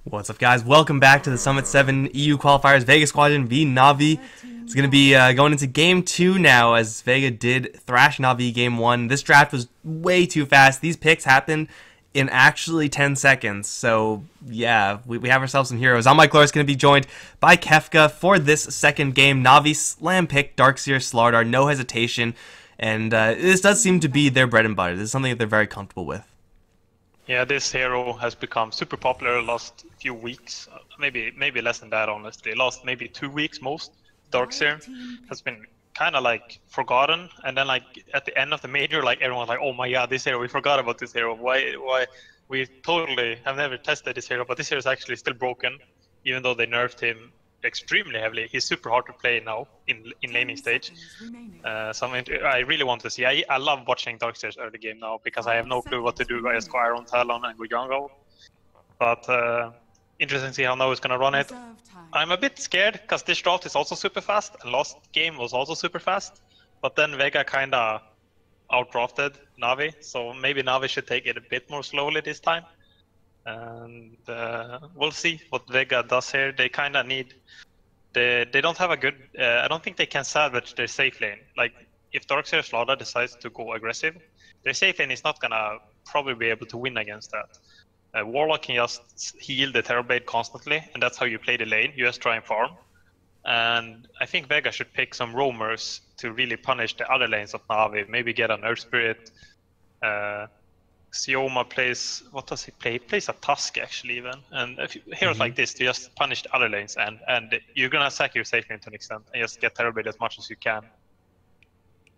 What's up, guys? Welcome back to the Summit 7 EU Qualifiers Vega Squadron v NaVi. It's going to be going into Game 2 now, as Vega did thrash NaVi Game 1. This draft was way too fast. These picks happened in actually 10 seconds. So, yeah, we have ourselves some heroes. I'm Mike Loris, going to be joined by Kefka for this second game. NaVi slam pick Darkseer Slardar, no hesitation. And this does seem to be their bread and butter. This is something that they're very comfortable with. Yeah, this hero has become super popular the last few weeks. Maybe less than that, honestly. Last maybe 2 weeks most. Darkseer has been kind of like forgotten, and then like at the end of the major, like everyone's like, "Oh my god, this hero! We forgot about this hero. Why? We totally have never tested this hero, but this hero is actually still broken, even though they nerfed him extremely heavily. He's super hard to play now in laning stage. I really want to see. I love watching Darkseer's early game now because I have no clue what to do against Squire, Talon, and Gujango. But interesting to see how NaVi is gonna run it. I'm a bit scared because this draft is also super fast, and last game was also super fast. But then Vega kinda outdrafted NaVi, so maybe NaVi should take it a bit more slowly this time. And we'll see what Vega does here. They kind of need. They don't have a good. I don't think they can salvage their safe lane. Like if Darkseer Slardar decides to go aggressive, their safe lane is not gonna probably be able to win against that. Warlock can just heal the Terrorblade constantly, and that's how you play the lane. You just try and farm. And I think Vega should pick some roamers to really punish the other lanes of NaVi. Maybe get an Earth Spirit. Sioma plays, what does he play? He plays a Tusk actually even. And if heroes like this, to just punish the other lanes, and you're gonna sack your safe lane to an extent, and just get Terrorblade as much as you can.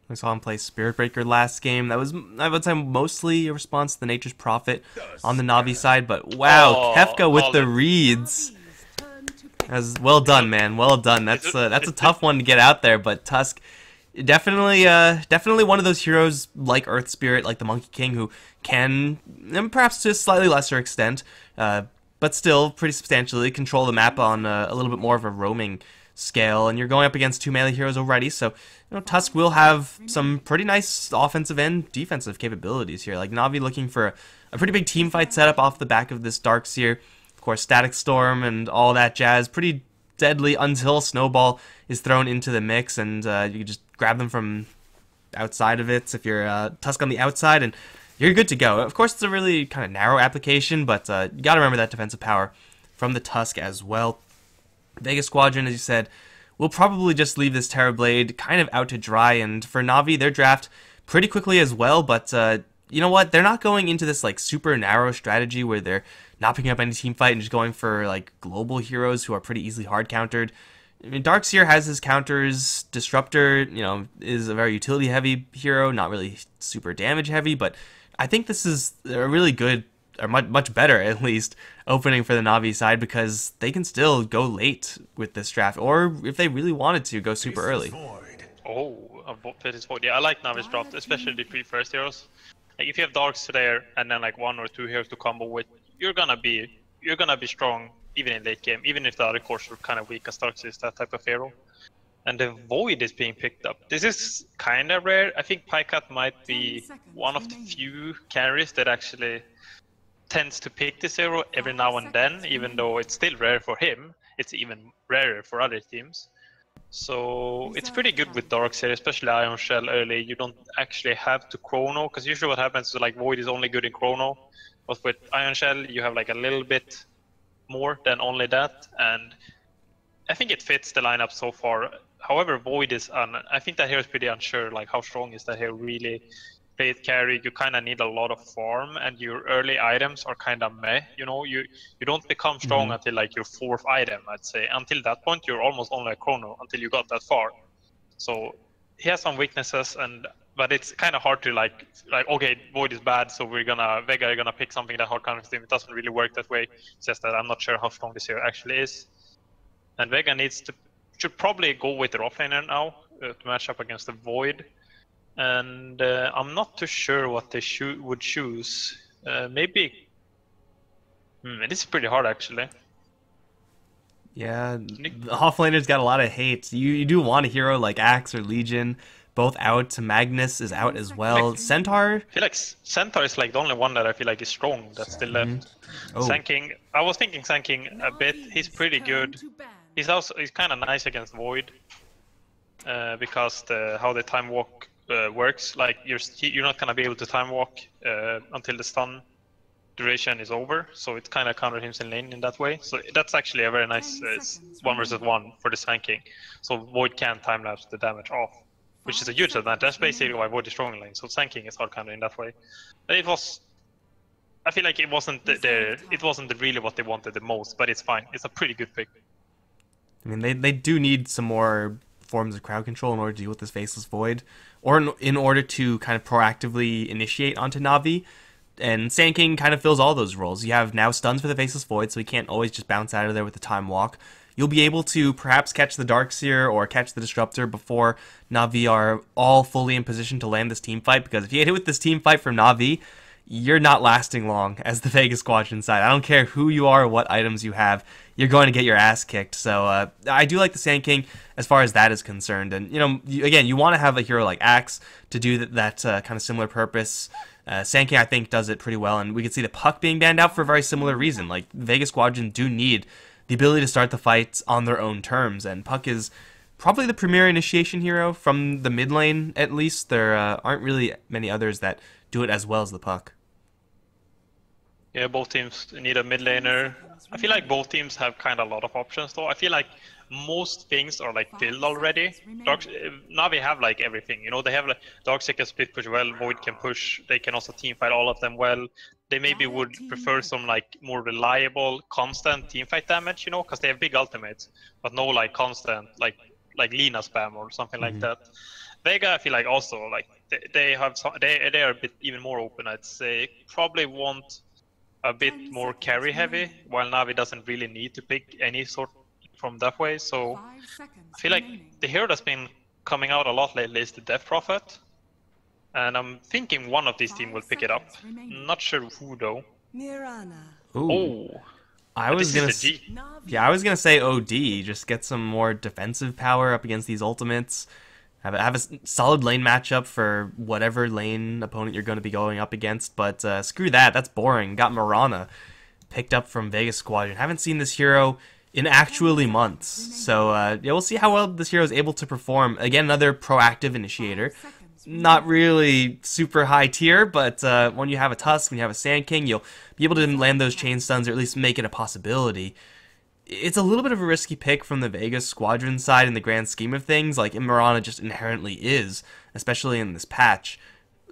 We saw him play Spirit Breaker last game. That was, I would say, mostly a response to the Nature's Prophet on the NaVi side. But wow, Kefka with the reads. As well done, man. Well done. That's a tough one to get out there. But Tusk, definitely one of those heroes like Earth Spirit, like the Monkey King, who can, and perhaps to a slightly lesser extent, but still pretty substantially control the map on a little bit more of a roaming scale. And you're going up against two melee heroes already, so Tusk will have some pretty nice offensive and defensive capabilities here. Like NaVi looking for a pretty big team fight setup off the back of this Darkseer. Of course, Static Storm and all that jazz. Pretty deadly until Snowball is thrown into the mix, and you can just grab them from outside of it if you're Tusk on the outside, and you're good to go. Of course, it's a really kind of narrow application, but you got to remember that defensive power from the Tusk as well. Vega Squadron, as you said, will probably just leave this Terrorblade kind of out to dry, and for NaVi, their draft pretty quickly as well, but you know what? They're not going into this like super narrow strategy where they're not picking up any team fight and just going for like global heroes who are pretty easily hard countered. I mean, Darkseer has his counters. Disruptor, is a very utility heavy hero, not really super damage heavy, but I think this is a really good, or much better at least, opening for the NaVi side, because they can still go late with this draft, or if they really wanted to, go super early. Oh, a Pit is void. Yeah, I like NaVi's draft, especially the 3 first heroes. Like if you have Darks there and then like 1 or 2 heroes to combo with, you're gonna be strong even in late game, even if the other cores are kind of weak, as Darks is that type of hero. And the Void is being picked up. This is kind of rare. I think Pycat might be one of the few carries that actually tends to pick this hero every now and then, even though it's still rare for him. It's even rarer for other teams. So it's pretty good with Darkseer, especially Iron Shell early. You don't actually have to Chrono, because usually what happens is like Void is only good in Chrono. But with Iron Shell, you have like a little bit more than only that, and I think it fits the lineup so far. However, Void is I think that hero is pretty unsure, like how strong is that hero really. Play it carry, you kind of need a lot of farm, and your early items are kind of meh. You don't become strong until like your 4th item, I'd say. Until that point, you're almost only a Chrono until you got that far. So he has some weaknesses, but it's kind of hard to like okay, Void is bad, so Vega are gonna pick something that hard counters him. It doesn't really work that way. It's just that I'm not sure how strong this hero actually is. And Vega should probably go with the offlaner now to match up against the Void. And I'm not too sure what they would choose. Maybe. This is pretty hard actually. Yeah, the offlaner's got a lot of hate. You do want a hero like Axe or Legion, both out. Magnus is out as well. Centaur. I feel like Centaur is like the only one that I feel like is strong that's still left. Oh. Sand King, I was thinking Sand King a bit. He's pretty good. He's kind of nice against Void because how the time walk works. Like you're not gonna be able to time walk until the stun duration is over, so it kind of counters him in lane in that way. So that's actually a very nice 1 versus 1 for the Sand King. So Void can time lapse the damage off, which is a huge advantage. That's basically why Void is strong in lane. So Sand King is hard counter in that way. But it was, I feel like it wasn't it wasn't really what they wanted the most, but it's fine. It's a pretty good pick. I mean, they do need some more forms of crowd control in order to deal with this Faceless Void, or in order to kind of proactively initiate onto Navi. And Sand King kind of fills all those roles. You have now stuns for the Faceless Void, so he can't always just bounce out of there with the time walk. You'll be able to perhaps catch the Darkseer or catch the Disruptor before Navi are all fully in position to land this team fight, because if you get hit with this team fight from Navi, you're not lasting long as the Vega Squadron side. I don't care who you are or what items you have, you're going to get your ass kicked. So I do like the Sand King as far as that is concerned. And, you know, again, you want to have a hero like Axe to do that kind of similar purpose. Sand King, I think, does it pretty well, and we can see the Puck being banned out for a very similar reason. Like, Vega Squadron do need the ability to start the fights on their own terms, and Puck is probably the premier initiation hero from the mid lane, at least. There aren't really many others that do it as well as the Puck. Yeah, both teams need a mid laner. I feel like both teams have kind of a lot of options, though. I feel like most things are like filled already. Navi have like everything, you know. They have like Darkseer can split push well, Void can push. They can also team fight all of them well. They maybe would prefer some like more reliable, constant team fight damage, you know, because they have big ultimates, but no like constant like Lina spam or something like that. Vega, I feel like also like they are a bit even more open. I'd say probably want a bit more carry heavy, while Navi doesn't really need to pick any sort from that way. So I feel like the hero that's been coming out a lot lately is the Death Prophet, and I'm thinking one of these teams will pick it up. Not sure who though. Ooh. I was gonna say OD. Just get some more defensive power up against these ultimates. Have a solid lane matchup for whatever lane opponent you're going to be going up against, but screw that. That's boring. Got Mirana picked up from Vega Squadron. Haven't seen this hero in actually months, so yeah, we'll see how well this hero is able to perform. Again, another proactive initiator. Not really super high tier, but when you have a Tusk, when you have a Sand King, you'll be able to land those chain stuns, or at least make it a possibility. It's a little bit of a risky pick from the Vega Squadron side in the grand scheme of things, like Mirana just inherently is, especially in this patch.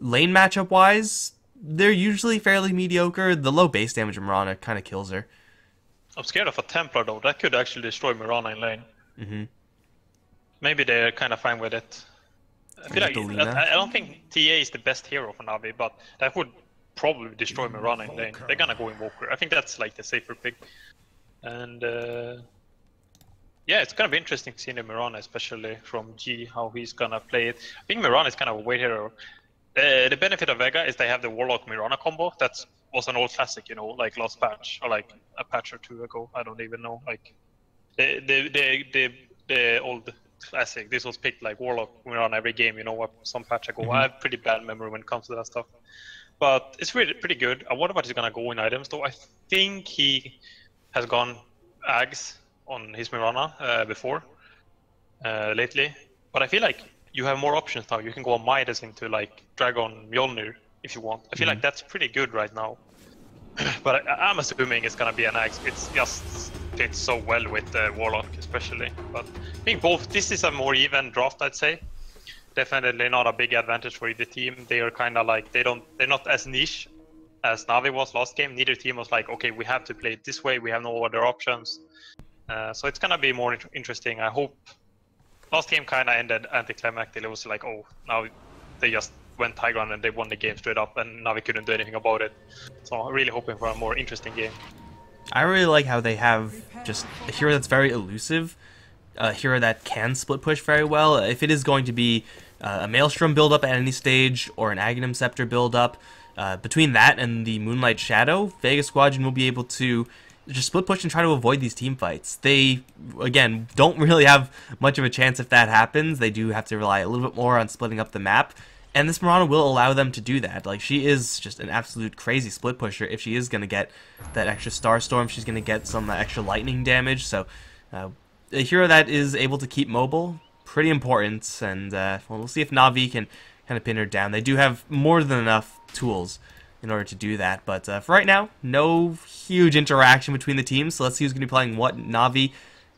Lane matchup-wise, they're usually fairly mediocre. The low base damage of Mirana kind of kills her. I'm scared of a Templar though. That could actually destroy Mirana in lane. Maybe they're kind of fine with it. I feel like I don't think TA is the best hero for Navi, but that would probably destroy Mirana in lane. They're gonna go Invoker. I think that's like the safer pick. And yeah, it's gonna be interesting to see the Mirana, especially from G, how he's gonna play it. I think Mirana is kind of a weight hero. The benefit of Vega is they have the Warlock Mirana combo. That was an old classic, you know, like last patch or like a patch or two ago. I don't even know. Like the old classic. This was picked like Warlock Mirana every game, you know, some patch ago. I have pretty bad memory when it comes to that stuff. But it's really pretty good. I wonder what he's gonna go in items though. I think he has gone Ags on his Mirana before, lately. But I feel like you have more options now. You can go on Midas into like Dragon Mjolnir if you want. I feel like that's pretty good right now. But I'm assuming it's gonna be an Ags. It's just fits so well with Warlock especially. But I think both, this is a more even draft, I'd say. Definitely not a big advantage for either team. They are kind of like, they're not as niche as Navi was last game. Neither team was like, okay, we have to play it this way, we have no other options. So it's gonna be more interesting. I hope. Last game kind of ended anticlimactic. It was like, oh, now they just went high ground and they won the game straight up, and now we couldn't do anything about it. So I'm really hoping for a more interesting game. I really like how they have just a hero that's very elusive, a hero that can split push very well. If it is going to be a Maelstrom build-up at any stage or an Aghanim Scepter build-up, between that and the Moonlight Shadow, Vega Squadron will be able to just split push and try to avoid these team fights. They, again, don't really have much of a chance if that happens. They do have to rely a little bit more on splitting up the map. And this Mirana will allow them to do that. Like, she is just an absolute crazy split pusher. If she is going to get that extra Star Storm, she's going to get some extra lightning damage. So, a hero that is able to keep mobile, pretty important. And, well, we'll see if NaVi can kind of pin her down. They do have more than enough tools in order to do that. But for right now, no huge interaction between the teams. So let's see who's going to be playing what. NaVi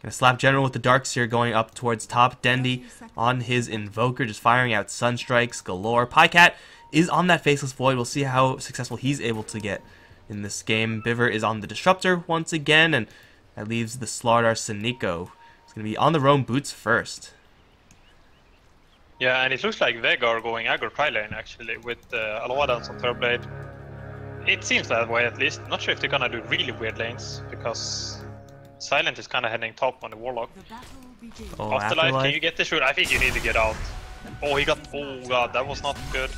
gonna slap General with the Darkseer going up towards top. Dendi on his Invoker, just firing out Sunstrikes galore. Pycat is on that Faceless Void. We'll see how successful he's able to get in this game. Biver is on the Disruptor once again, and that leaves the Slardar Siniko. It's gonna be on the Roam Boots first. Yeah, and it looks like Vega are going aggro tri-lane actually with Aloadance on Terrorblade. It seems that way at least. Not sure if they're gonna do really weird lanes because Silent is kind of heading top on the Warlock. Oh, Afterlife, can you get the shoot? I think you need to get out. Oh, he got... Oh god, that was not good.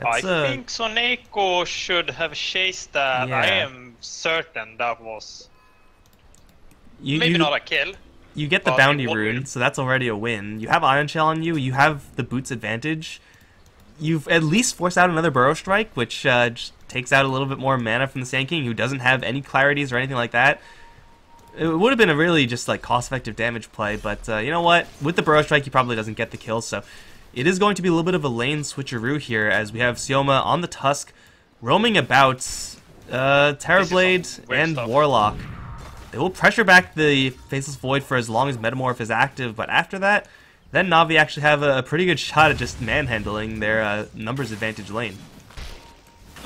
I think Soneko should have chased that. Yeah. I am certain that was... maybe not a kill. You get the bounty rune, so that's already a win. You have Ion Shell on you. You have the Boots advantage. You've at least forced out another Burrow Strike, which just takes out a little bit more mana from the Sand King, who doesn't have any clarities or anything like that. It would have been a really just like cost-effective damage play, but you know what? With the Burrow Strike, he probably doesn't get the kill, so it is going to be a little bit of a lane switcheroo here, as we have Sioma on the Tusk, roaming about Terrorblade and Warlock. They will pressure back the Faceless Void for as long as Metamorph is active, but after that, then NaVi actually have a pretty good shot at just manhandling their numbers advantage lane.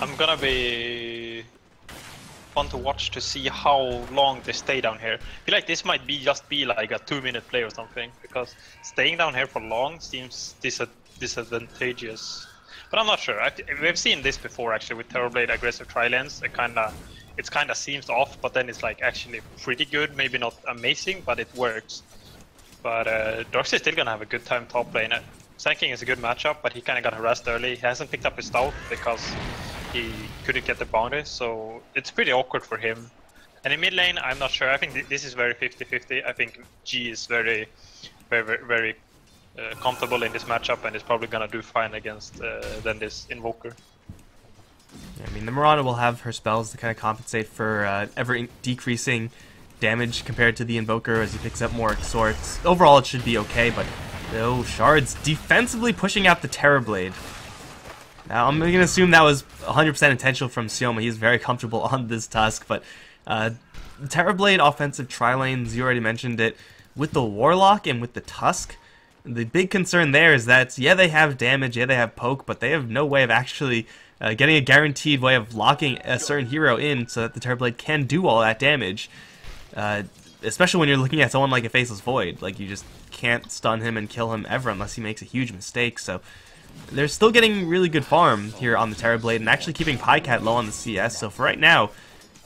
I'm gonna be fun to watch to see how long they stay down here. I feel like this might be just be like a 2-minute play or something, because staying down here for long seems disadvantageous. But I'm not sure. We've seen this before actually with Terrorblade aggressive tri-lanes. It kinda seems off, but then it's like actually pretty good. Maybe not amazing, but it works. But Darkseer is still gonna have a good time top lane. Sand King is a good matchup, but he kinda got harassed early. He hasn't picked up his stout because he couldn't get the bounty, so it's pretty awkward for him. And in mid lane, I'm not sure. I think this is very 50-50. I think G is very comfortable in this matchup and is probably gonna do fine against then this Invoker. Yeah, I mean, the Mirana will have her spells to kind of compensate for ever-decreasing damage compared to the Invoker as he picks up more swords. Overall, it should be okay, but no, Shards defensively pushing out the Terrorblade. Now, I'm going to assume that was 100% intentional from Sioma. He's very comfortable on this Tusk, but Terrorblade offensive tri-lanes, you already mentioned it, with the Warlock and with the Tusk. The big concern there is that, yeah, they have damage, yeah, they have poke, but they have no way of actually getting a guaranteed way of locking a certain hero in so that the Terrorblade can do all that damage. Especially when you're looking at someone like a Faceless Void. Like, you just can't stun him and kill him ever unless he makes a huge mistake. So they're still getting really good farm here on the Terrorblade and actually keeping Pycat low on the CS. So for right now,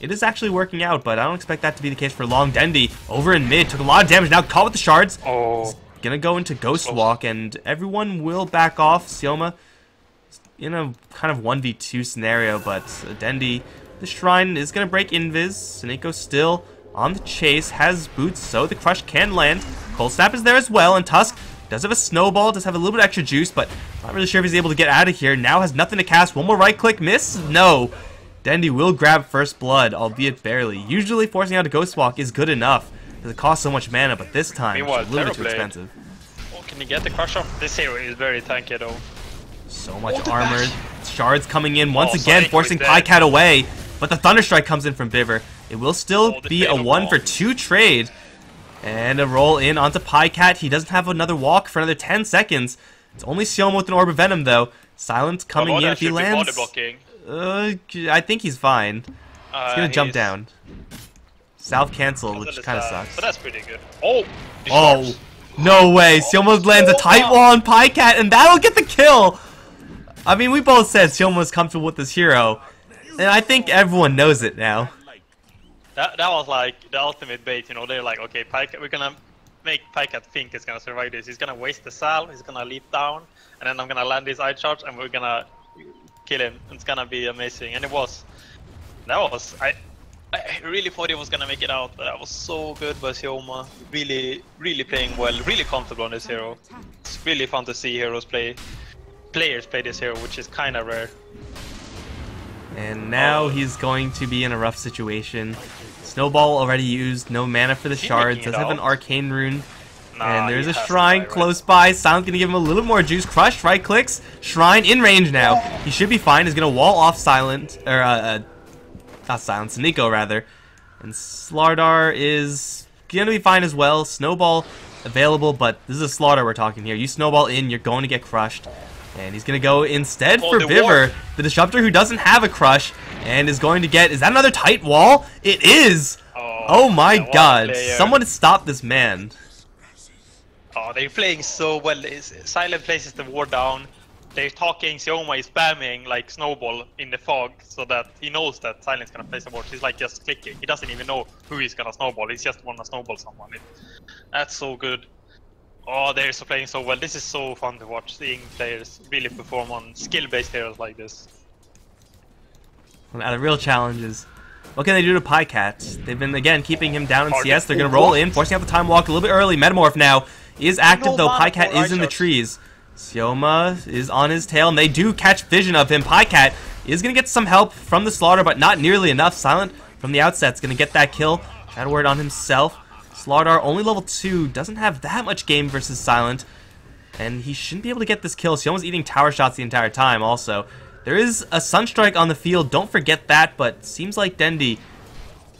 it is actually working out, but I don't expect that to be the case for long. Dendi over in mid, took a lot of damage, now caught with the shards. Oh. He's gonna go into Ghost Walk and everyone will back off. Sioma in a kind of 1v2 scenario, but Dendi, the Shrine is gonna break Invis. Soneko still on the chase, has boots, so the crush can land. Cold Snap is there as well, and Tusk does have a snowball, does have a little bit extra juice, but not really sure if he's able to get out of here. Now has nothing to cast. One more right click, miss? No. Dendi will grab first blood, albeit barely. Usually forcing out a Ghost Walk is good enough, because it costs so much mana, but this time it's a little bit too expensive. Oh, can you get the crush off? This hero is very tanky though. So much armor. Shards coming in once again, forcing Pycat away, but the Thunderstrike comes in from Biver. It will still be a 1-for-2 trade. And a roll in onto Pycat. He doesn't have another walk for another 10 seconds. It's only Sioma with an Orb of Venom, though. Silent coming in if he lands. I think he's fine. He's going to jump down. South cancel, which kind of sucks. But that's pretty good. Oh! Oh! No way! Sioma lands a tight wall on Pycat, and that'll get the kill! I mean, we both said Sioma was comfortable with this hero. And I think everyone knows it now. That was like the ultimate bait, you know. They're like, okay, Pycat, we're gonna make Pycat think he's gonna survive this. He's gonna waste the Sal, he's gonna leap down, and then I'm gonna land his Eye Charge, and we're gonna kill him. It's gonna be amazing, and it was. That was I really thought he was gonna make it out, but that was so good by Sioma. Really, really playing well, really comfortable on this hero. It's really fun to see players play this hero, which is kind of rare. And now he's going to be in a rough situation. Snowball already used, no mana for the shards, does have an arcane rune. And there's a shrine close by. Silent gonna give him a little more juice. Crush, right clicks. Shrine in range now. He should be fine. He's gonna wall off Silent, or not Silent, Nico rather. And Slardar is gonna be fine as well. Snowball available, but this is a Slaughter we're talking here. You snowball in, you're going to get crushed. And he's gonna go instead for Viver, the Disruptor who doesn't have a crush, and is going to get. Is that another tight wall? It is! Oh my god. Someone stop this man. Oh, they're playing so well. Silent places the ward down. They're talking, Sioma is spamming like Snowball in the fog so that he knows that Silent's gonna place the ward. He's like just clicking. He doesn't even know who he's gonna snowball. He's just wanna snowball someone. That's so good. Oh, they're so playing so well. This is so fun to watch, seeing players really perform on skill-based heroes like this. Now the real challenge is, what can they do to Pycat? They've been, again, keeping him down in CS. They're going to roll in, forcing out the time walk a little bit early. Metamorph now is active, though. Pycat is in the trees. Sioma is on his tail, and they do catch vision of him. Pycat is going to get some help from the Slaughter, but not nearly enough. Silent from the outset is going to get that kill. Shadow Word on himself. Slardar, only level 2, doesn't have that much game versus Silent, and he shouldn't be able to get this kill. Sioma's eating tower shots the entire time also. There is a Sunstrike on the field, don't forget that, but seems like Dendi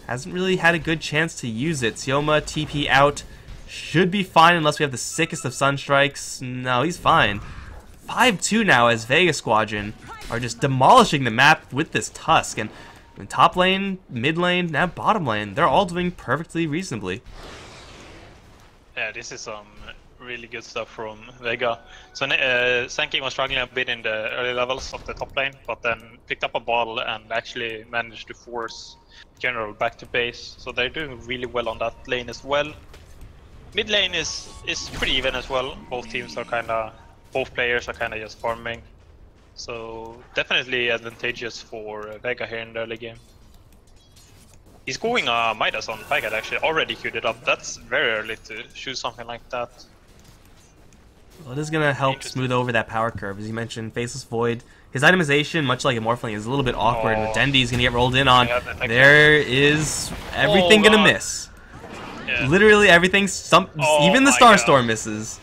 hasn't really had a good chance to use it. Sioma, TP out, should be fine unless we have the sickest of Sunstrikes. No, he's fine. 5-2 now as Vega Squadron are just demolishing the map with this Tusk, and in top lane, mid lane, now bottom lane, they're all doing perfectly reasonably. Yeah, this is some really good stuff from Vega. So Sanking was struggling a bit in the early levels of the top lane, but then picked up a bottle and actually managed to force General back to base. So they're doing really well on that lane as well. Mid lane is pretty even as well. Both teams are both players are kinda just farming. So definitely advantageous for Vega here in the early game. He's going Midas on Pycat actually, already queued it up. That's very early to shoot something like that. Well, it is going to help smooth over that power curve. As you mentioned, Faceless Void. His itemization, much like a Morphling, is a little bit awkward. With Dendi's going to get rolled in on. There is everything going to miss. Yeah. Literally everything, even the Starstorm misses.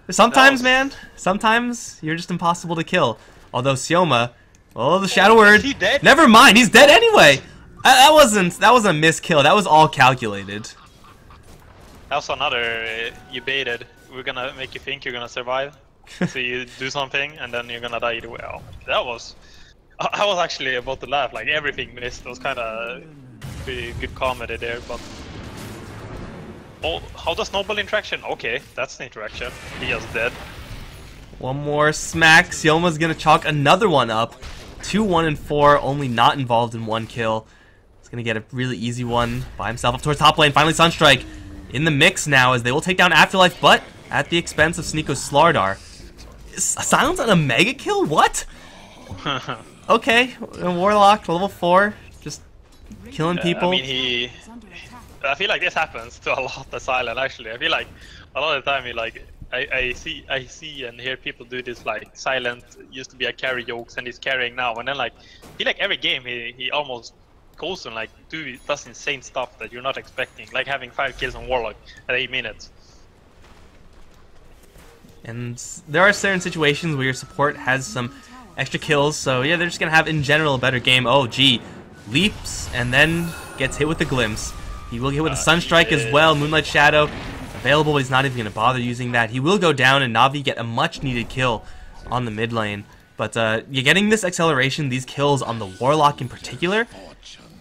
Sometimes, man, sometimes you're just impossible to kill. Although Sioma, oh, the Shadow Word. Is he dead? Never mind, he's dead anyway. That wasn't a miskill. That was all calculated. That was another you baited. We're gonna make you think you're gonna survive. So you do something and then you're gonna die either way. Oh, that was. I was actually about to laugh. Like everything missed. It was kind of pretty good comedy there, but. Oh, how does Snowball interaction? Okay, that's the interaction. He is dead. One more smack. Sioma's gonna chalk another one up. 2, 1, and 4, only not involved in one kill. He's gonna get a really easy one by himself up towards top lane. Finally, Sunstrike in the mix now as they will take down Afterlife, but at the expense of Sneeko's Slardar. Silence on a mega kill? What? Okay, Warlock, level 4, just killing people. I mean, I feel like this happens to a lot of Silent actually. I feel like a lot of the time I see and hear people do this like Silent used to be a carry jokes and he's carrying now, and then like I feel like every game he almost goes and like does insane stuff that you're not expecting, like having 5 kills on Warlock at 8 minutes. And there are certain situations where your support has some extra kills, so yeah, they're just gonna have in general a better game. Oh gee, leaps and then gets hit with the glimpse. He will get hit with a Sunstrike as well. Moonlight Shadow available, but he's not even going to bother using that. He will go down and NaVi get a much needed kill on the mid lane. But you're getting this acceleration, these kills on the Warlock in particular.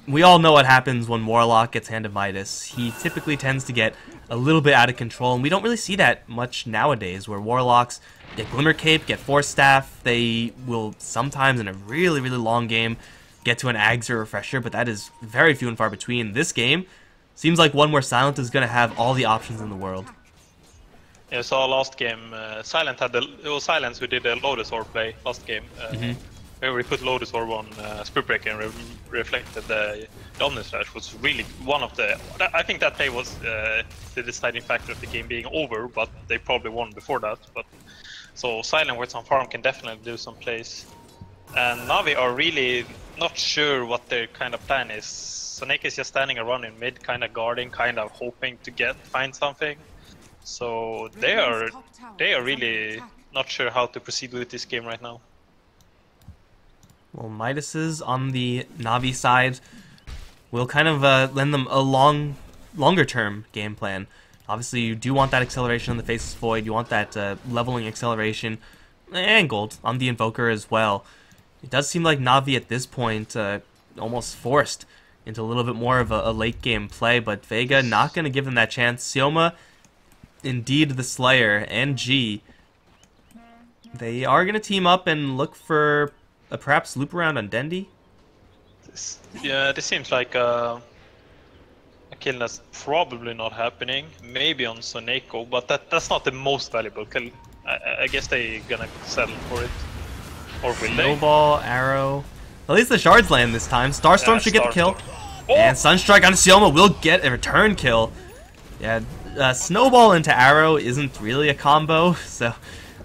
We all know what happens when Warlock gets Hand of Midas. He typically tends to get a little bit out of control, and we don't really see that much nowadays, where Warlocks get Glimmer Cape, get Force Staff. They will sometimes in a really, really long game get to an Ags or Refresher, but that is very few and far between. This game seems like one where Silent is going to have all the options in the world. Yeah, so last game, Silent had it was Silence who did the Lotus Orb play last game. where we put Lotus Orb on Spirit Breaker and reflected the Dominance Slash was really one of the... I think that play was the deciding factor of the game being over, but they probably won before that. But so Silent Words on farm can definitely do some plays. And NaVi are really not sure what their kind of plan is. Snake is just standing around in mid, kind of guarding, kind of hoping to find something. So they are really not sure how to proceed with this game right now. Well, Midas's on the NaVi side will kind of lend them a longer-term game plan. Obviously, you do want that acceleration on the Faceless Void. You want that leveling acceleration and gold on the Invoker as well. It does seem like NaVi at this point almost forced into a little bit more of a late-game play, but Vega not going to give them that chance. Sioma, indeed the Slayer, and G, they are going to team up and look for a perhaps loop around on Dendi. Yeah, this seems like a kill that's probably not happening. Maybe on Soneko, but that's not the most valuable kill. I guess they're gonna settle for it. Or will they? Snowball, arrow. At least the shards land this time. Starstorm should get the kill. Oh! And Sunstrike on Sioma will get a return kill. Yeah, Snowball into arrow isn't really a combo, so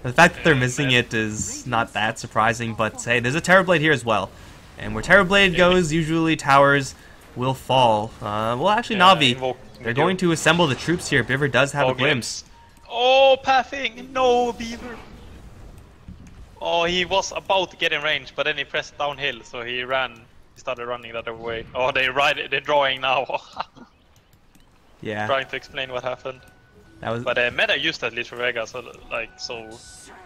the fact that they're missing it is not that surprising. But hey, there's a Terrorblade here as well. And where Terrorblade goes, usually towers will fall. Well, actually, NaVi, they're going to assemble the troops here. Beaver does have a glimpse. Oh, pathing! No, Beaver! Oh, he was about to get in range, but then he pressed downhill, so he ran. He started running the other way. Oh, they're drawing now. Yeah. Trying to explain what happened. That was. But Meta used that lead for Vega, so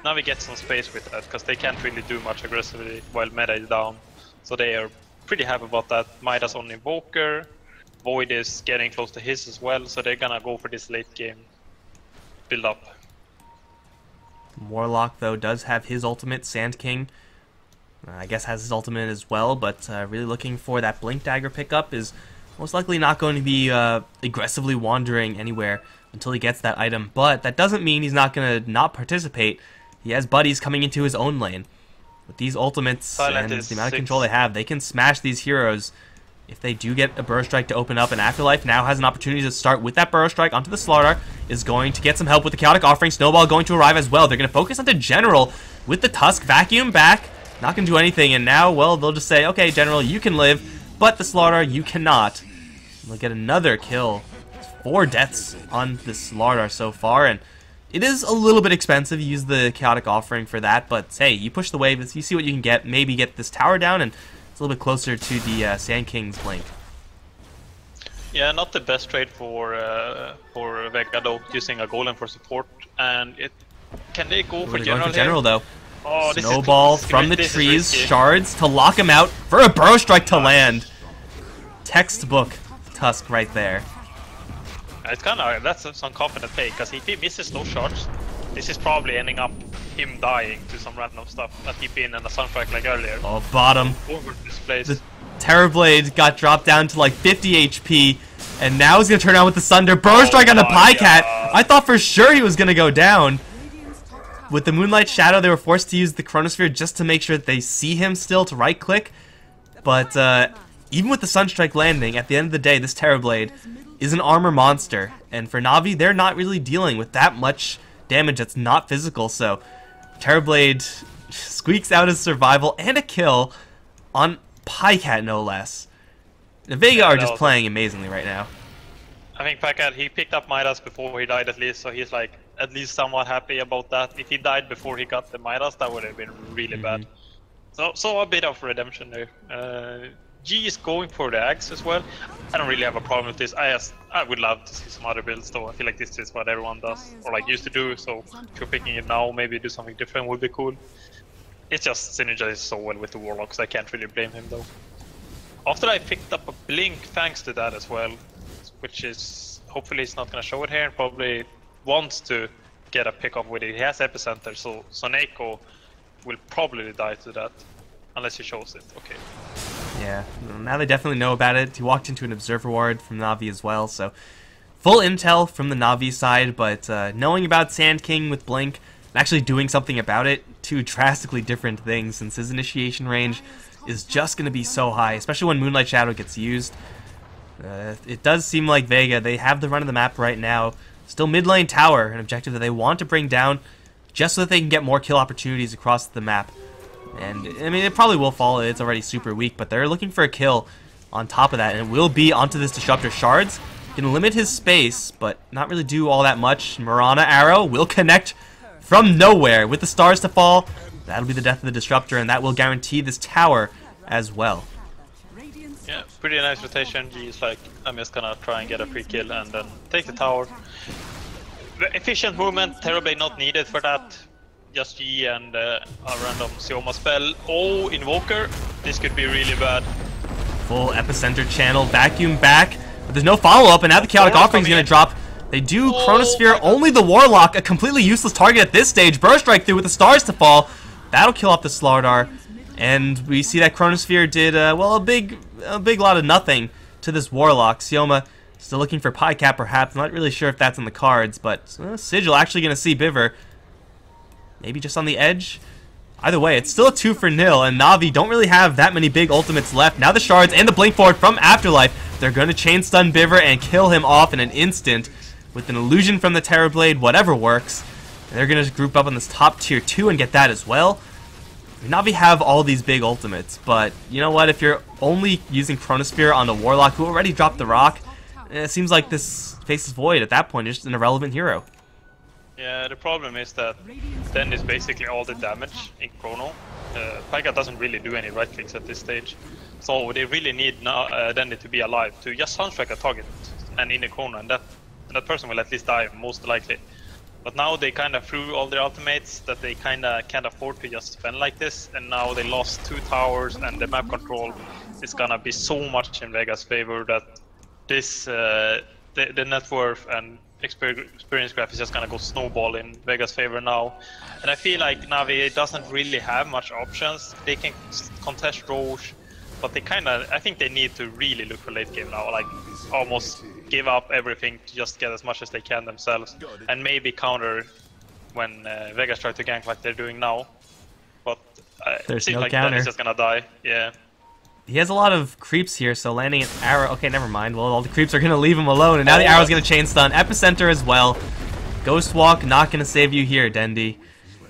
now we get some space with that, because they can't really do much aggressively while Meta is down. So they are pretty happy about that. Midas on Invoker, Void is getting close to his as well, so they're gonna go for this late game build up. Warlock, though, does have his ultimate. Sand King, I guess, has his ultimate as well, but really looking for that Blink Dagger pickup is most likely not going to be aggressively wandering anywhere until he gets that item. But that doesn't mean he's not going to not participate. He has buddies coming into his own lane. With these ultimates and the amount of control they have, they can smash these heroes if they do get a Burrow Strike to open up. And Afterlife now has an opportunity to start with that Burrow Strike onto the Slardar. Is going to get some help with the Chaotic Offering. Snowball going to arrive as well. They're going to focus on the General with the Tusk. Vacuum back. Not going to do anything. And now, well, they'll just say, okay, General, you can live, but the Slardar, you cannot. They'll get another kill. 4 deaths on the Slardar so far, and it is a little bit expensive. You use the Chaotic Offering for that, but hey, you push the wave, you see what you can get. Maybe get this tower down, and it's a little bit closer to the Sand King's Blink. Yeah, not the best trade for Vega though, using a Golem for support. And can they go for General? Going for General though. Oh, Snowball from the trees, shards to lock him out for a Burrow Strike to land. Textbook Tusk right there. It's kind of that's some confident play, because if he misses those shards, this is probably ending up him dying to some random stuff, a TP in and a Sunstrike like earlier. Oh, bottom. Over this place. The Terrorblade got dropped down to like 50 HP, and now he's gonna turn around with the Sunder. Burrow Strike on the Pycat. I thought for sure he was gonna go down. With the Moonlight Shadow, they were forced to use the Chronosphere just to make sure that they see him still to right click. But even with the Sunstrike landing, at the end of the day, this Terrorblade is an armor monster, and for NaVi, they're not really dealing with that much damage that's not physical, so Terrorblade squeaks out his survival and a kill on Pycat, no less. The Vega are just playing amazingly right now. I think Pycat, he picked up Midas before he died at least, so he's like at least somewhat happy about that. If he died before he got the Midas, that would have been really bad. So a bit of redemption there. G is going for the Axe as well. I don't really have a problem with this. I would love to see some other builds though. I feel like this is what everyone does, or like used to do, so if you're picking it now, maybe do something different would be cool. It just synergizes so well with the Warlocks, I can't really blame him though. After I picked up a Blink thanks to that as well, which is, hopefully he's not going to show it here, and probably wants to get a pick up with it. He has Epicenter, so Soneko will probably die to that, unless he shows it. Okay. Yeah, now they definitely know about it. He walked into an Observer Ward from NaVi as well, so full intel from the NaVi side, but knowing about Sand King with Blink, actually doing something about it. Two drastically different things, since his initiation range is just going to be so high, especially when Moonlight Shadow gets used. It does seem like Vega, they have the run of the map right now. Still mid lane tower, an objective that they want to bring down just so that they can get more kill opportunities across the map. And, I mean, it probably will fall, it's already super weak, but they're looking for a kill on top of that, and it will be onto this Disruptor. Shards can limit his space, but not really do all that much. Mirana Arrow will connect from nowhere with the stars to fall. That'll be the death of the Disruptor, and that will guarantee this tower as well. Yeah, pretty nice rotation. G's like, I'm just gonna try and get a free kill and then take the tower. Efficient movement, Terrorblade not needed for that. Just G and a random Sioma spell. Oh, Invoker. This could be really bad. Full Epicenter channel, vacuum back, but there's no follow-up, and now the Chaotic Offering is going to drop. They do Chronosphere, only the Warlock, a completely useless target at this stage. Burst Strike through with the stars to fall. That'll kill off the Slardar. And we see that Chronosphere did, well, a big lot of nothing to this Warlock. Sioma still looking for Pie Cap, perhaps. Not really sure if that's in the cards, but Sigil actually going to see Biver. Maybe just on the edge. Either way, it's still a 2-0, and NaVi don't really have that many big ultimates left. Now the Shards and the Blink Forward from Afterlife. They're going to chain stun Biver and kill him off in an instant with an illusion from the Terrorblade, whatever works. And they're going to group up on this top tier 2 and get that as well. NaVi have all these big ultimates, but you know what? If you're only using Chronosphere on the Warlock who already dropped the rock, it seems like this Faceless Void at that point is just an irrelevant hero. Yeah, the problem is that then is basically all the damage in Chrono. Pika doesn't really do any right clicks at this stage, so they really need Dendy to be alive to just sunstrike a target and in a Chrono, and that person will at least die most likely. But now they kind of threw all their ultimates that they kind of can't afford to just spend like this, and now they lost 2 towers, and the map control is gonna be so much in Vega's favor that this the net worth and experience graph is just gonna go snowball in Vega's favor now. And I feel like NaVi doesn't really have much options. They can contest Roche, but they I think they need to really look for late game now, like almost give up everything to just get as much as they can themselves, and maybe counter when Vegas try to gank like they're doing now. But there's it seems no like counter. Denny's just gonna die. Yeah. He has a lot of creeps here, so landing an arrow... Okay, never mind. Well, all the creeps are going to leave him alone, and now the arrow's going to chain stun. Epicenter as well. Ghost Walk not going to save you here, Dendy.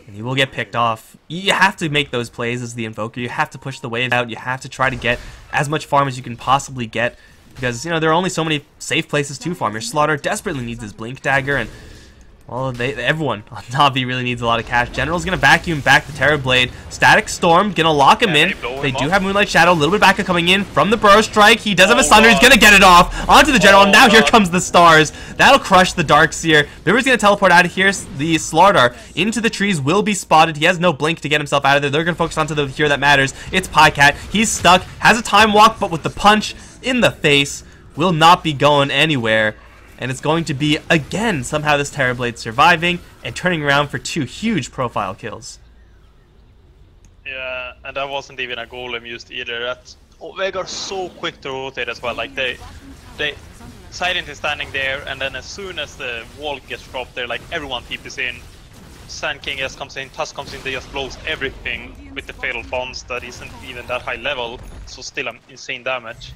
And he will get picked off. You have to make those plays as the Invoker. You have to push the wave out. You have to try to get as much farm as you can possibly get. Because, you know, there are only so many safe places to farm. Your Slaughter desperately needs his Blink Dagger, and... well, everyone on NaVi really needs a lot of cash. General's going to vacuum back the Terrorblade. Static Storm, going to lock him in. They do have Moonlight Shadow, a little bit of backup coming in from the Burst Strike. He does have a Sunder, he's going to get it off onto the General. Now here comes the Stars. That'll crush the Darkseer. Biver's going to teleport out of here. The Slardar into the trees will be spotted. He has no blink to get himself out of there. They're going to focus onto the hero that matters. It's Pycat. He's stuck, has a time walk, but with the punch in the face, will not be going anywhere. And it's going to be, again, somehow this Terrorblade surviving and turning around for 2 huge profile kills. Yeah, and that wasn't even a golem used either. That's Vega are so quick to rotate as well. Like they Silent is standing there, and then as soon as the wall gets dropped there, like everyone TPs in. Sand King just comes in, Tusk comes in, they just blows everything with the Fatal Bonds that isn't even that high level, so still insane damage.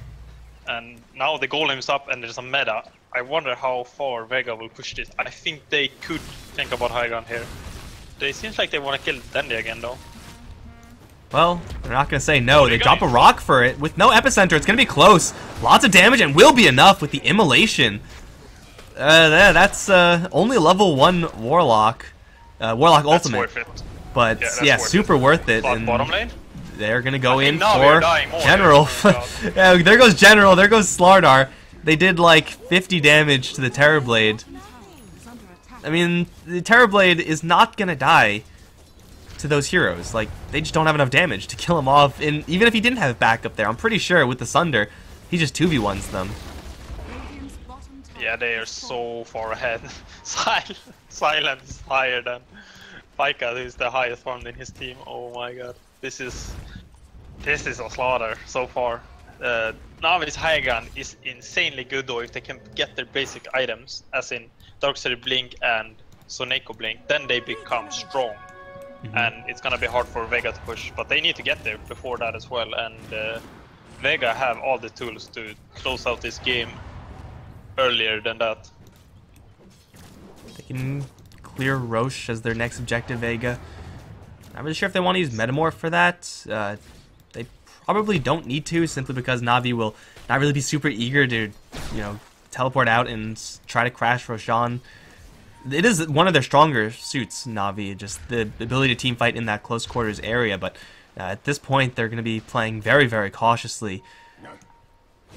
And now the golem's up and there's a meta. I wonder how far Vega will push this. I think they could think about high ground here. They seems like they want to kill Dendy again though. Well, they're not going to say no. They drop a rock for it. With no Epicenter, it's going to be close. Lots of damage and will be enough with the Immolation. That's only level 1 Warlock. Warlock That's Ultimate. Worth it. But yeah, super worth it. And bottom lane? They're going to go in now for General. Yeah, there goes General. There goes Slardar. They did like 50 damage to the Terrorblade. I mean, the Terrorblade is not going to die to those heroes. Like, they just don't have enough damage to kill him off. And even if he didn't have backup there, I'm pretty sure with the Sunder, he just 2v1s them. Yeah, they are so far ahead. Silence higher than Pika, who is the highest farmed in his team. Oh my god. This is a slaughter so far. NaVi's high ground is insanely good though if they can get their basic items, as in Darkseer Blink and Soneko blink, then they become strong. And it's gonna be hard for Vega to push, but they need to get there before that as well. And Vega have all the tools to close out this game earlier than that. They can clear Roche as their next objective, Vega. Not really sure if they want to use Metamorph for that. They probably don't need to, simply because NaVi will not really be super eager to, teleport out and try to crash Roshan. It is one of their stronger suits, NaVi, just the ability to team fight in that close quarters area, but at this point they're going to be playing very, very cautiously.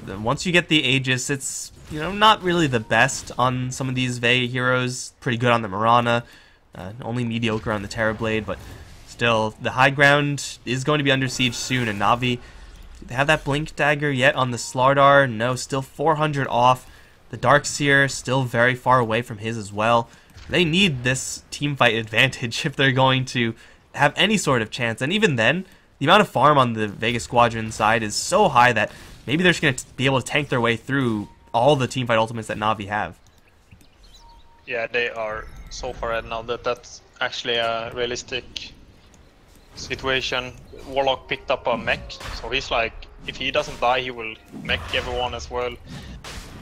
Once you get the Aegis, it's, not really the best on some of these Vega heroes. Pretty good on the Mirana, only mediocre on the Terrorblade, but still, the high ground is going to be under siege soon, and NaVi, do they have that Blink Dagger yet on the Slardar? No, still 400 off. The Darkseer still very far away from his as well. They need this teamfight advantage if they're going to have any sort of chance. And even then, the amount of farm on the Vega Squadron side is so high that maybe they're just going to be able to tank their way through all the teamfight ultimates that NaVi have. Yeah, they are so far ahead now that that's actually a realistic situation. Warlock picked up a mech, so he's like, if he doesn't die, he will mech everyone as well.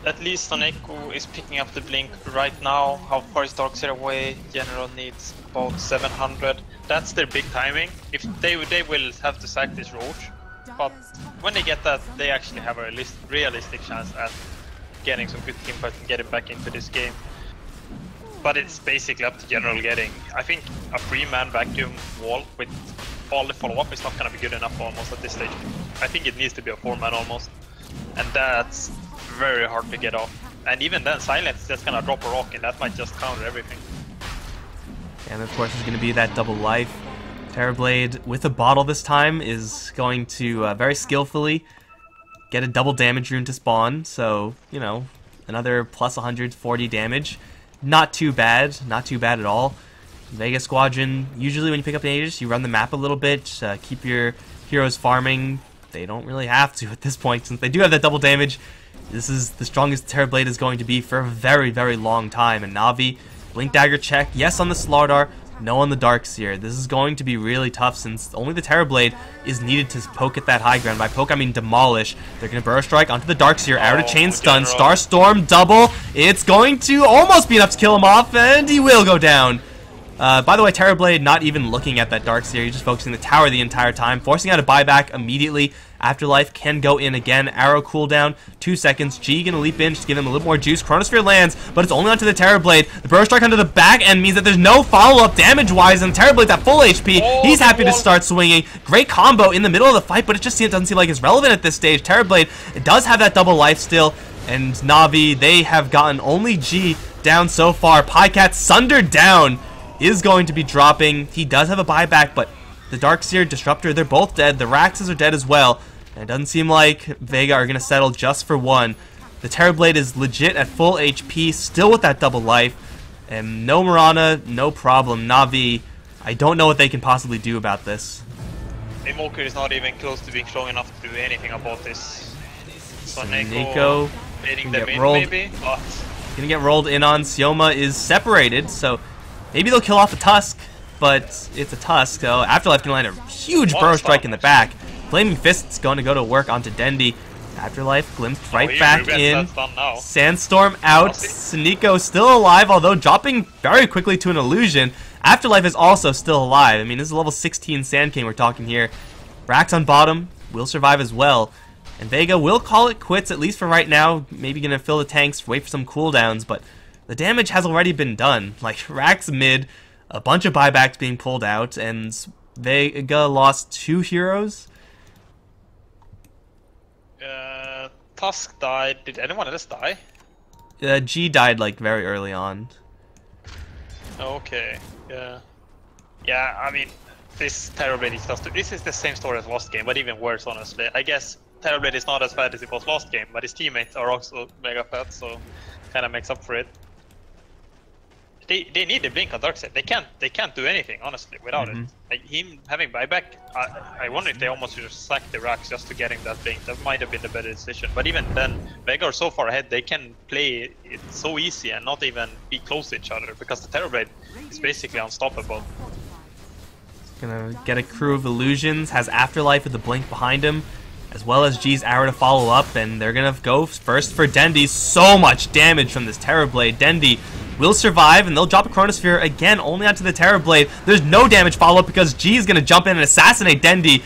At least Soneko is picking up the blink right now. How far is Darkseer away? General needs about 700. That's their big timing. If they will have to sack this Roach, but when they get that, they actually have a realistic chance at getting some good teamfight and getting back into this game. But it's basically up to General getting. I think a 3-man vacuum wall with all the follow-up is not gonna be good enough almost at this stage. I think it needs to be a 4-man almost, and that's very hard to get off. And even then, Silence is just gonna drop a rock and that might just counter everything. And of course, there's gonna be that double life. Terrorblade with a bottle this time is going to very skillfully get a double damage rune to spawn. So, another plus 140 damage. Not too bad, not too bad at all. Vega Squadron, usually when you pick up an Aegis, you run the map a little bit, keep your heroes farming. They don't really have to at this point, since they do have that double damage. This is the strongest Terrorblade is going to be for a very, very long time. And NaVi, Blink Dagger check, yes on the Slardar, no on the Darkseer. This is going to be really tough since only the Terrorblade is needed to poke at that high ground. By poke, I mean demolish. They're going to Burrow Strike onto the Darkseer, out of chain stun, Starstorm double. It's going to almost be enough to kill him off, and he will go down. By the way, Terrorblade not even looking at that Darkseer, he's just focusing the tower the entire time, forcing out a buyback immediately. Afterlife can go in again. Arrow cooldown, 2 seconds. G gonna leap in just to give him a little more juice. Chronosphere lands, but it's only onto the Terrorblade. The Burrow Strike onto the back end means that there's no follow-up damage-wise, and Terrorblade's at full HP. He's happy to start swinging. Great combo in the middle of the fight, but it just doesn't seem like it's relevant at this stage. Terrorblade does have that double life still, and NaVi, they have gotten only G down so far. Pycat sundered down is going to be dropping. He does have a buyback, but the Darkseer, Disruptor, they're both dead. The Raxes are dead as well. And it doesn't seem like Vega are going to settle just for one. The Terrorblade is legit at full HP, still with that double life. And no Mirana, no problem. NaVi, I don't know what they can possibly do about this. Imoku is not even close to being strong enough to do anything about this. Soneko baiting them in maybe, but gonna get rolled in on. Sioma is separated, so maybe they'll kill off a Tusk, but it's a Tusk, so Afterlife can land a huge Burrow Strike in the back. Flaming Fist's going to go to work onto Dendi. Afterlife glimpsed right back in. Sandstorm out. Soneko still alive, although dropping very quickly to an illusion. Afterlife is also still alive. I mean, this is a level 16 Sand King we're talking here. Rax on bottom will survive as well. And Vega will call it quits, at least for right now. Maybe going to fill the tanks, wait for some cooldowns, but the damage has already been done. Like, Rax mid, a bunch of buybacks being pulled out, and Vega lost 2 heroes. Tusk died. Did anyone else die? G died like very early on. Okay. Yeah, I mean, this Terrorblade is just... This is the same story as last game, but even worse, honestly. I guess Terrorblade is not as bad as it was last game, but his teammates are also mega fat, so kind of makes up for it. they need the blink on Darkseid. They can't do anything honestly without it. Like him having buyback, I wonder if they almost just sacked the racks just to get him that blink. That might have been the better decision. But even then, Vega are so far ahead, they can play it so easy and not even be close to each other because the Terrorblade is basically unstoppable. Gonna get a crew of illusions, has Afterlife with the blink behind him, as well as G's arrow to follow up, and they're gonna go first for Dendi. So much damage from this Terrorblade. Dendi will survive, and they'll drop a Chronosphere again, only onto the Terrorblade. There's no damage follow-up because G is gonna jump in and assassinate Dendi.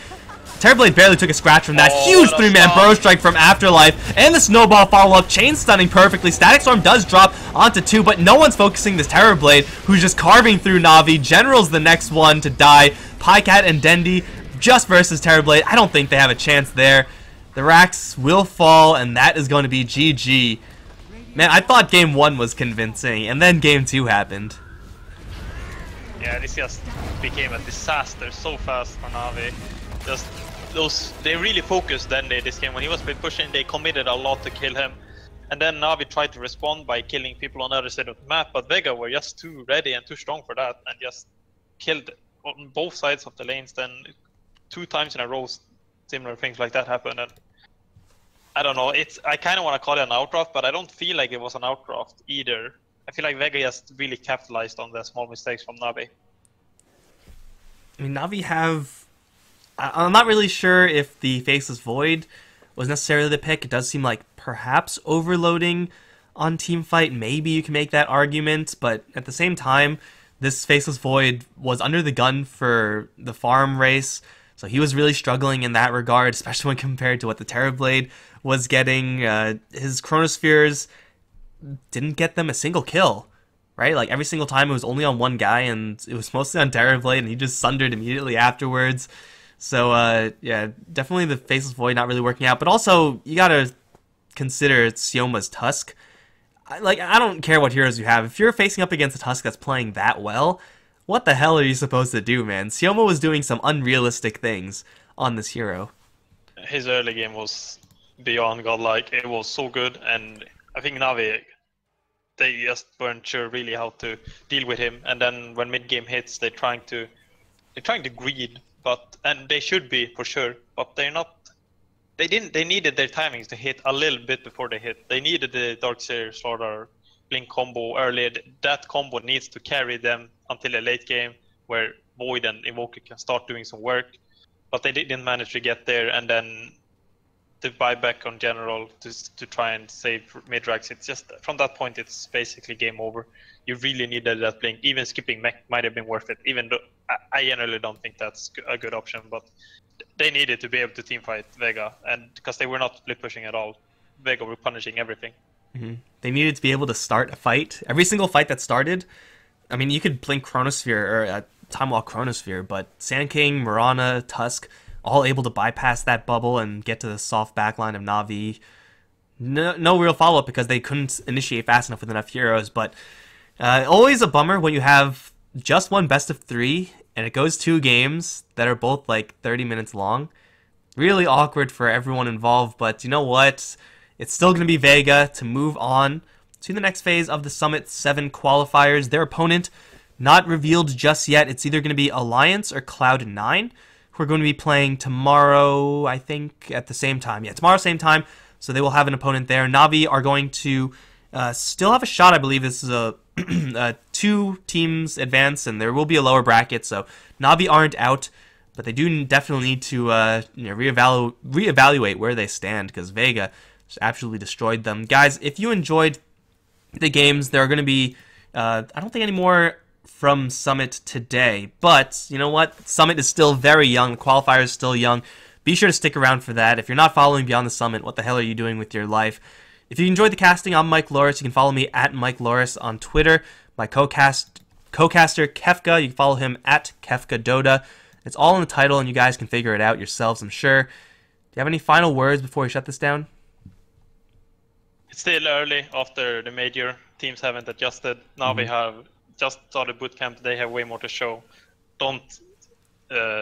Terrorblade barely took a scratch from that. Huge three-man Burrow Strike from Afterlife, and the Snowball follow-up, chain stunning perfectly. Static Storm does drop onto 2, but no one's focusing this Terrorblade, who's just carving through Navi. General's the next one to die. Pycat and Dendi just versus Terrorblade. I don't think they have a chance there. The racks will fall, and that is going to be GG. Man, I thought game 1 was convincing, and then game 2 happened. Yeah, this just became a disaster so fast for Navi. They really focused Dendi this game. When he was pushing, they committed a lot to kill him. And then Navi tried to respond by killing people on the other side of the map, but Vega were just too ready and too strong for that, and just killed on both sides of the lanes. Then 2 times in a row, similar things like that happened. And I don't know, I kind of want to call it an outdraft, but I don't feel like it was an outdraft either. I feel like Vega just really capitalized on the small mistakes from Navi. I mean, Navi have... I'm not really sure if the Faceless Void was necessarily the pick. It does seem like perhaps overloading on Teamfight. Maybe you can make that argument, but at the same time, this Faceless Void was under the gun for the farm race, so he was really struggling in that regard, especially when compared to what the Terrorblade was getting. His Chronospheres didn't get them a single kill, right? Like, every single time it was only on one guy, and it was mostly on Terrorblade, and he just sundered immediately afterwards. So, yeah, definitely the Faceless Void not really working out. But also, you gotta consider Sioma's Tusk. I don't care what heroes you have. If you're facing up against a Tusk that's playing that well, what the hell are you supposed to do, man? Sioma was doing some unrealistic things on this hero. His early game was beyond godlike. It was so good, and I think Navi, they just weren't sure really how to deal with him. And then when mid game hits, they're trying to greed, and they should be for sure, but they're not. They needed their timings to hit a little bit before they hit. They needed the Darkseid Slaughter Blink combo earlier. That combo needs to carry them until the late game, where Void and Invoker can start doing some work. But they didn't manage to get there, and then the buyback on General to try and save mid-racks. It's just, from that point, it's basically game over. You really needed that Blink. Even skipping mech might have been worth it, even though I generally don't think that's a good option. But they needed to be able to teamfight Vega, and because they were not split pushing at all, Vega were punishing everything. They needed to be able to start a fight. Every single fight that started, I mean, you could blink Chronosphere or Time Walk Chronosphere, but Sand King, Mirana, Tusk, all able to bypass that bubble and get to the soft backline of Navi. No real follow-up because they couldn't initiate fast enough with enough heroes, but always a bummer when you have just one best of 3 and it goes 2 games that are both like 30 minutes long. Really awkward for everyone involved, but you know what? It's still going to be Vega to move on to the next phase of the Summit 7 qualifiers. Their opponent, not revealed just yet. It's either going to be Alliance or Cloud9, who are going to be playing tomorrow, I think, at the same time. Yeah, tomorrow, same time, so they will have an opponent there. Navi are going to still have a shot, I believe. This is a 2 teams advance, and there will be a lower bracket, so Navi aren't out, but they do definitely need to reevaluate where they stand, because Vega just absolutely destroyed them. Guys, if you enjoyed the games, there are going to be, I don't think any more from Summit today, but you know what? Summit is still very young. The qualifier is still young. Be sure to stick around for that. If you're not following Beyond the Summit, what the hell are you doing with your life? If you enjoyed the casting, I'm Mike Loris. You can follow me at Mike Loris on Twitter. My co-caster Kefka, you can follow him at Kefka Dota. It's all in the title, and you guys can figure it out yourselves, I'm sure. Do you have any final words before we shut this down? It's still early after the major. Teams haven't adjusted. Now we have just started bootcamp. They have way more to show. Don't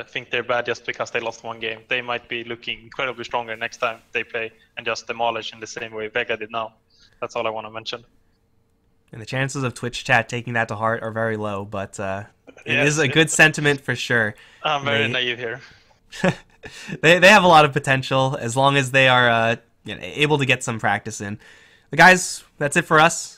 think they're bad just because they lost 1 game. They might be looking incredibly stronger next time they play and just demolish in the same way Vega did now. That's all I want to mention. And the chances of Twitch chat taking that to heart are very low, but it Yes, is a good sentiment for sure. I'm very naive here. They have a lot of potential as long as they are able to get some practice in. But guys, that's it for us.